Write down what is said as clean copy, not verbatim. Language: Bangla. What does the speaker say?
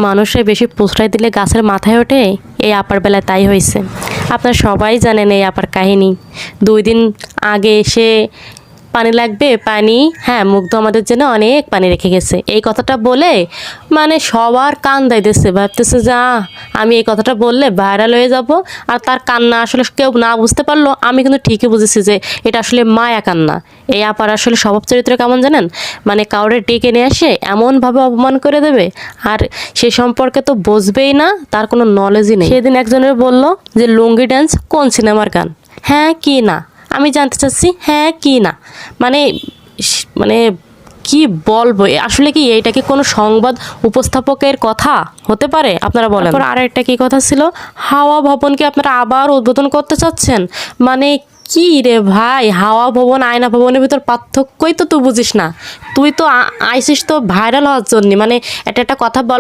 মানুষে বেশি প্রশ্রয় দিলে গাছের মাথায় ওঠে, এই আপার বেলায় তাই হয়েছে। আপনারা সবাই জানেন এই আপার কাহিনী। 2 দিন আগে এসে পানি লাগবে, পানি, হ্যাঁ মুগ্ধ আমাদের জন্য অনেক পানি রেখে গেছে, এই কথাটা বলে মানে সবার কান দাইতেছে, ভাবতেছে যে আমি এই কথাটা বললে ভাইরাল হয়ে যাব। আর তার কান্না আসলে কেউ না বুঝতে পারলো, আমি কিন্তু ঠিকই বুঝেছি যে এটা আসলে মায়া কান্না। এই আপার আসলে স্বভাব চরিত্র কেমন জানেন, মানে কাউরে ডেকে নিয়ে আসে এমনভাবে অপমান করে দেবে, আর সে সম্পর্কে তো বুঝবেই না, তার কোনো নলেজই নেই। সেদিন একজনের বলল যে লুঙ্গি ড্যান্স কোন সিনেমার গান, হ্যাঁ কি না, আমি জানতে চাচ্ছি হ্যাঁ কি না, মানে মানে কি বলবো আসলে, কি এইটা কি কোনো সংবাদ উপস্থাপকের কথা হতে পারে আপনারা বলেন। তারপর আর একটা কি কথা ছিল, হাওয়া ভবনকে আপনারা আবার উদ্বোধন করতে চাচ্ছেন, মানে কি রে ভাই, হাওয়া ভবন আয়না ভবনের ভিতর পার্থক্যই তো তুই বুঝিস না। তুই তো আইসিস তো ভাইরাল হওয়ার জন্য, মানে এটা একটা কথা বল